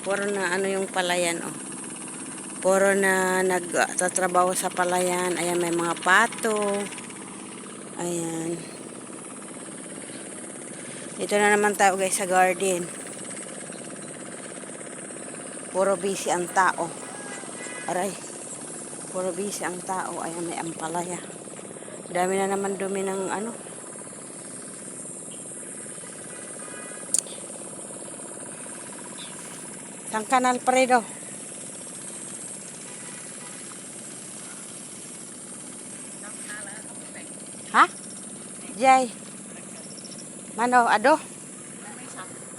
Puro na ano yung palayan, oh. Puro na nagtatrabaho sa palayan. Ayan, may mga pato. Ayan. Dito na naman tayo guys sa garden. Puro busy ang tao. Aray. Puro busy ang tao. Ayan, may ampalaya. Dami na naman dumi ng ano. Sang kanal Alfredo. Ha? Jay. Mano, ado?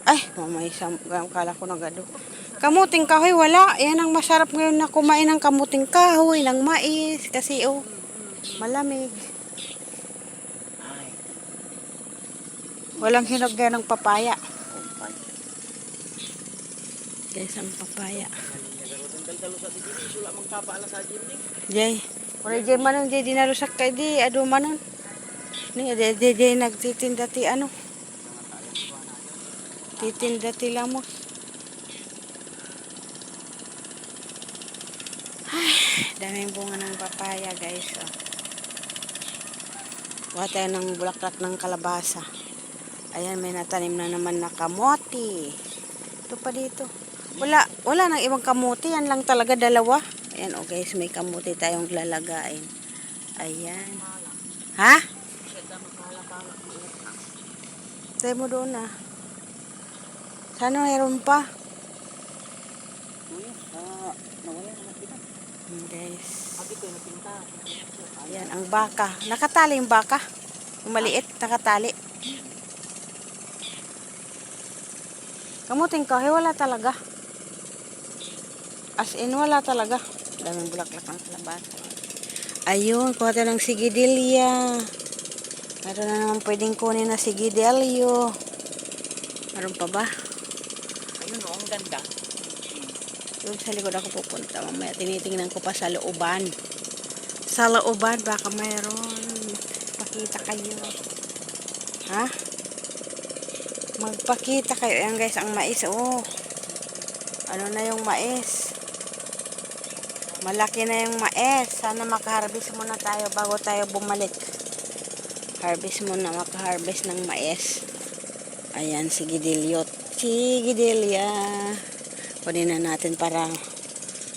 Ay, mamay isang kala ko nagado. Kamuting kahoy, wala. Yan ang masarap ngayon na kumain ng kamuting kahoy, ng mais. Kasi, oh, malamig. Walang hinog yan ng papaya. Guys, ang papaya. Jay. Ora Jay manon, Jay dinarusak kay di. Ado manon. Ni Jay nagtitinda ti ano. Titinda ti lamos. Ay, daming bunga ng papaya guys. Oh. Kuha tayo ng bulaklak ng kalabasa. Ayan, may natanim na naman na kamote. Ito pa dito. Wala nang ibang kamote. Yan lang talaga dalawa. Ayan, oh guys, may kamote tayong lalagain. Ayan. Ha? Tayo mo doon ah. Sana mayroon pa. Guys. Ayan, ang baka. Nakatali yung baka. Yung maliit, nakatali. Kamuting kahoy, wala talaga. As in, wala talaga. Daming bulaklak ng kalabasa. Ayun, kuha tayo ng sigidilya. Meron na naman pwedeng kunin na sigidilyo. Meron pa ba? Ayun o, ang ganda. Doon sa likod ako pupunta. Mamaya tinitingnan ko pa sa looban. Sa looban, baka mayroon. Pakita kayo. Ha? Magpakita kayo. Ayan guys, ang mais. Oh. Ano na yung mais? Malaki na yung mais. Sana makaharvest muna tayo bago tayo bumalik. Harvest muna. Makaharvest ng mais. Ayan, sigidilyot. Sigidilya. Kunin na natin para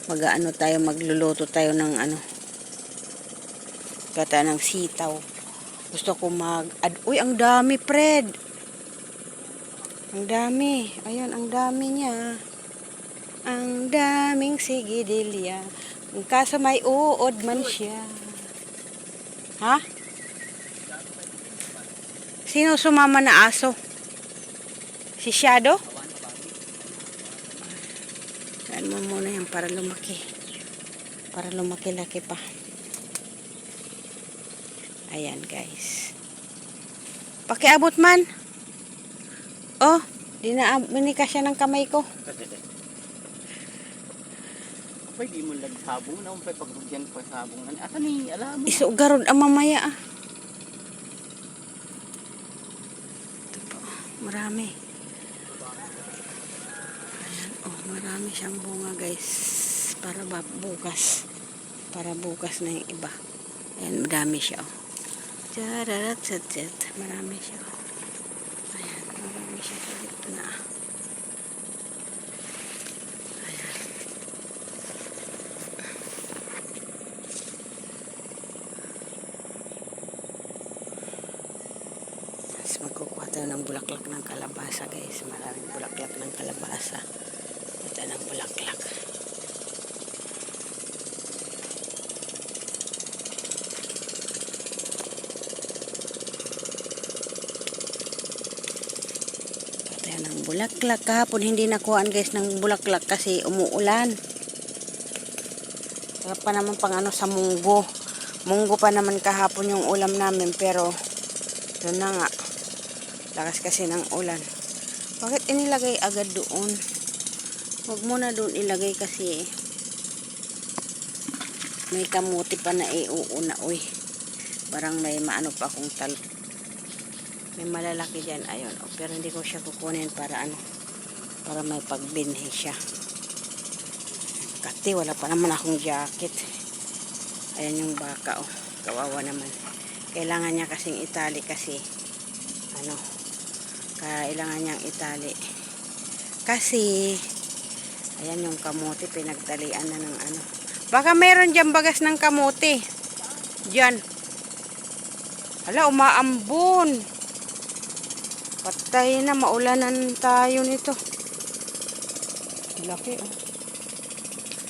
mag-ano tayo, magluluto tayo ng ano. Kata ng sitaw. Gusto ko uy, ang dami, Fred. Ang dami. Ayun, ang dami niya. Ang daming sigidilya. Kaso may uod man siya. Ha? Sino sumama na aso? Si Shadow? Saan mo muna yan para lumaki. Para lumaki-laki pa. Ayan guys. Pakiabot man. Oh, binika siya ng kamay ko. Pwede mo lang sabong na umpay pagrugyan pa sabong. Asa ni alam mo? Isugarod ang mamaya ah. Ito po, marami. Ayan, oh, marami siyang bunga guys. Para bukas. Para bukas na yung iba. Ayan, madami siya oh. Chararat-chat-chat. Marami siya oh. Ayan, marami siya sa gitna. Magkukuha tayo ng bulaklak ng kalabasa guys. Maraming bulaklak ng kalabasa. Ito ng bulaklak. Kuha tayo ng bulaklak. Kahapon hindi nakuhaan guys ng bulaklak kasi umuulan. Kaya pa naman pang ano sa munggo. Munggo pa naman kahapon yung ulam namin pero yun na nga. Lakas kasi ng ulan. Bakit inilagay agad doon? Huwag mo na doon ilagay kasi may kamuti pa na iuuna. Uy, parang may maano pa akong may malalaki dyan. Ayun, oh, pero hindi ko siya kukunin para ano, para may pagbinhi siya. Kati, wala pa naman akong jacket. Ayan yung baka, oh. Kawawa naman. Kailangan niya kasing itali kasi, kailangan niyang itali. Kasi, ayan yung kamote, pinagtalian na ng ano. Baka meron dyan bagas ng kamote. Diyan. Hala, umaambon. Patay na, maulanan tayo nito. Laki, oh.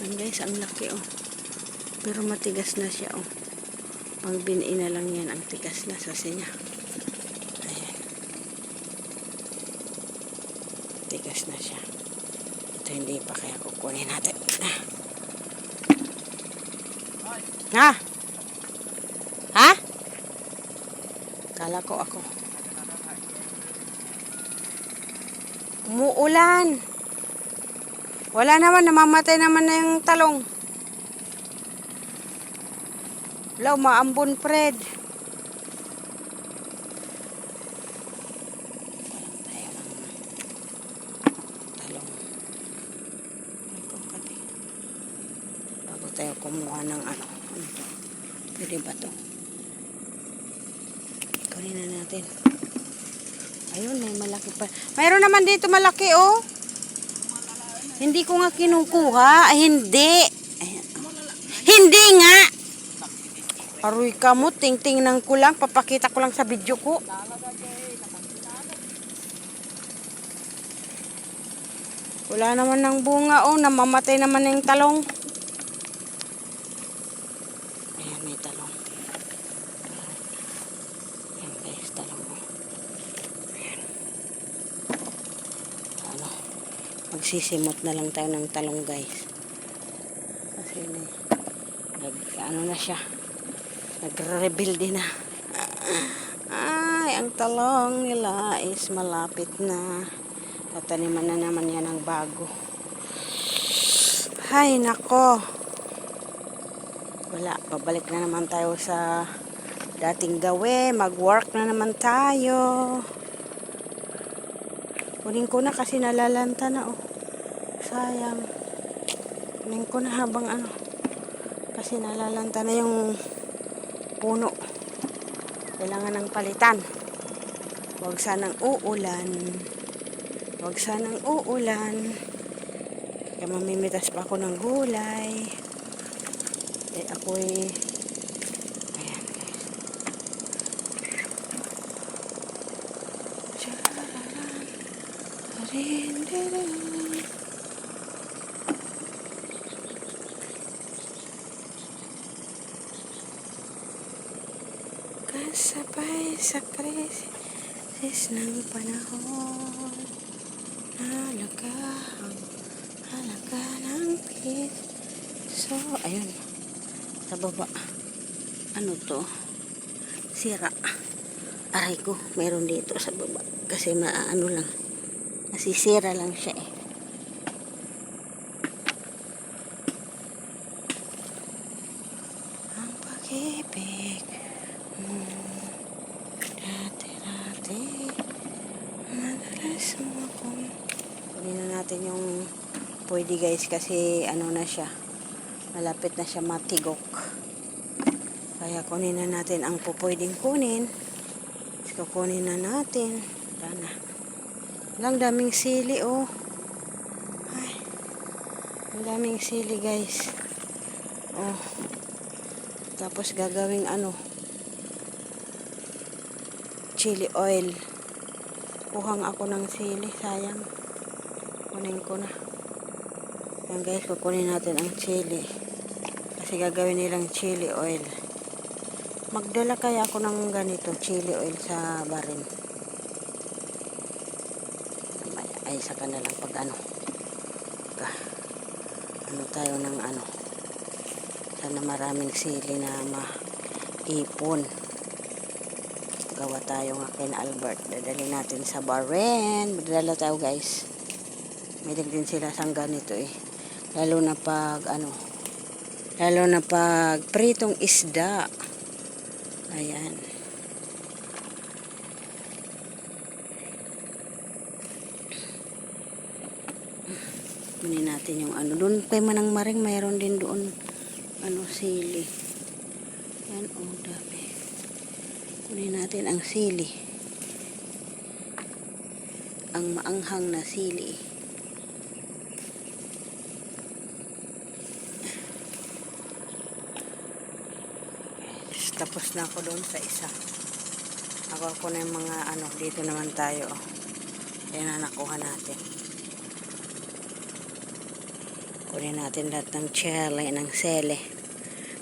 Ayan guys, ang laki, oh. Pero matigas na siya, oh. Pang binin na lang yan, ang tigas na sa niya. Ayan. Tigas na siya. Ito hindi pa, kaya kukunin natin. Ha? Ha? Kala ko ako. Umuulan. Wala naman, namamatay naman na yung talong. Wala, umaambon, Fred. Talong. Bago tayo kumuha ng ano to? Pwede ba to? Kunin na natin. Ayun, may malaki pa. Mayroon naman dito malaki, oh. Hindi ko nga kinukuha. Ay, hindi. Ayan. Hindi nga. Aroy ka mo. Ting-tingnan ko lang. Papakita ko lang sa video ko. Wala naman ng bunga. Oh, namamatay naman na yung talong. Ayan, may talong. Ayan guys, talong. Ayan. Magsisimot na lang tayo ng talong guys. Kasi ano na siya. Nagre-rebuild din na. Ay, ang talong nila is malapit na. Tataniman na naman yan ng bago. Ay, nako. Wala, babalik na naman tayo sa dating gawin. Mag-work na naman tayo. Kunin ko na kasi nalalanta na, oh. Sayang. Kunin ko na habang ano. Kasi nalalanta na yung puno. Kailangan ng palitan. Huwag sanang uulan. Huwag sanang uulan. Kaya mamimitas pa ako ng gulay. Eh, ako'y ayan guys. Kasabay sa krisis ng panahon, halaga ng piso. Ayun, sa baba. Ano to? Sira. Aray ko, meron dito sa baba. Kasi maano lang. Masisira lang siya eh. Ang pag-ibig dati-dati madalas mo akong kunin na natin yung pwede guys kasi ano na siya, malapit na siya matigok, kaya kunin na natin ang pupwedeng kunin. Kukunin na natin. Sana. Ang daming sili, oh. Ay. Ang daming sili, guys. Oh. Tapos gagawing ano. Chili oil. Kuhang ako ng sili. Sayang. Kunin ko na. Yan, guys. Kukunin natin ang chili. Kasi gagawin nilang chili oil. Magdala kaya ako ng ganito, chili oil sa barin. Ay, saka na lang pag ano. Ano tayo ng ano. Sana maraming sili na maipon. Gawa tayo nga kay Albert. Dadali natin sa barin. Magdala tayo guys. May din sila sang ganito eh. Lalo na pag ano. Lalo na pag pritong isda. Ayan. Kunin natin yung ano. Doon kay Manang Maring, mayroon din doon ano, sili. Yan, oh, dami. Kunin natin ang sili. Ang maanghang na sili. Tapos na ako doon sa isa. Ako na yung mga ano, dito naman tayo. Oh. Yan na nakuha natin. Kunin natin lahat ng chile, ng sele.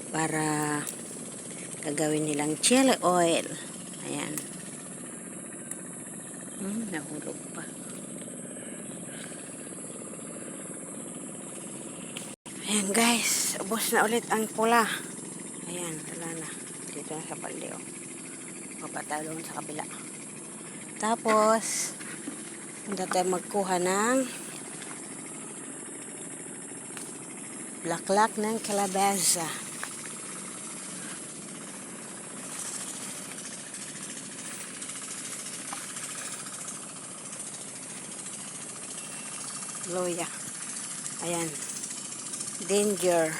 Para gagawin nilang chili oil. Ayan. Nahulog pa. Ayan guys, ubos na ulit ang pula. Ayan, wala na. Dito na sa balde, oh. Papatalo sa kabila. Tapos, punta tayo magkuha ng laklak ng calabaza. Loya. Ayan. Ginger.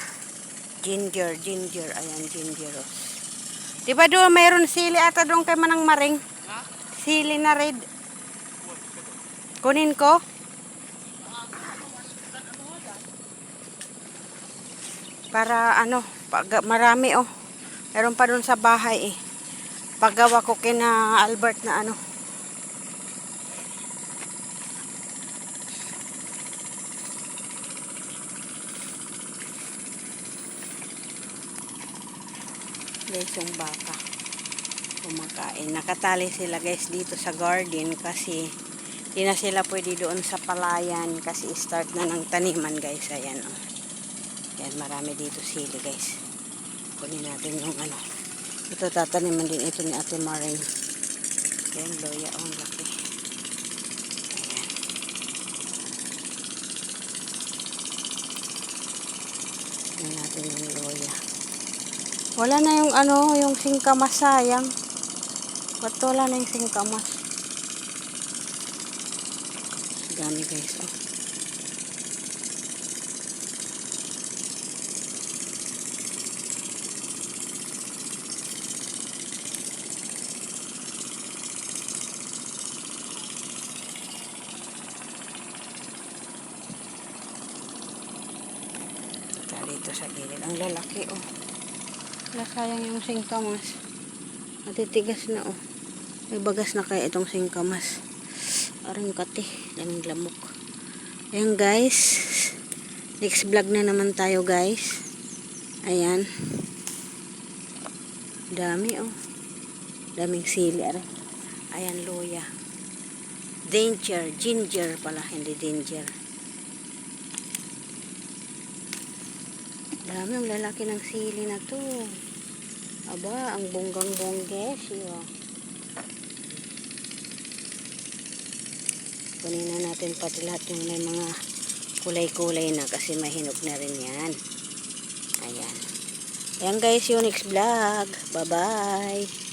Ayan, gingeros. Diba doon mayroon sili ata doon kay Manang Maring? Ha? Sili na red. Kunin ko? Para ano, marami oh. Meron pa doon sa bahay eh. Paggawa ko kina Albert na ano. Guys, yung baka kumakain. Nakatali sila guys dito sa garden kasi di na sila pwede doon sa palayan kasi start na ng taniman guys. Ayan oh. Yan, marami dito sili guys. Kunin natin yung ano. Ito tataniman din ito ni Ate Maring. Ayan, loya oh, laki. Ayan. Kunin natin yung loya. Wala na yung ano, yung singkamas, sayang. Ba't wala na yung singkamas? Dami guys, oh. Dito sa gilid. Ang lalaki, oh. Wala, sayang yung singkamas. Matitigas na, oh. May bagas na kaya itong singkamas. Arang kati. Daming lamok. Ayan, guys. Next vlog na naman tayo, guys. Ayan. Dami, oh. Daming sili, aray. Ayan, luya. Ginger pala, hindi danger. Dami ang lalaki ng sili na to. Aba, ang bonggang-bongges. Kunin na natin pati lahat yung may mga kulay-kulay na kasi mahinog na rin yan. Ayan. Ayan guys, yung next vlog. Bye-bye.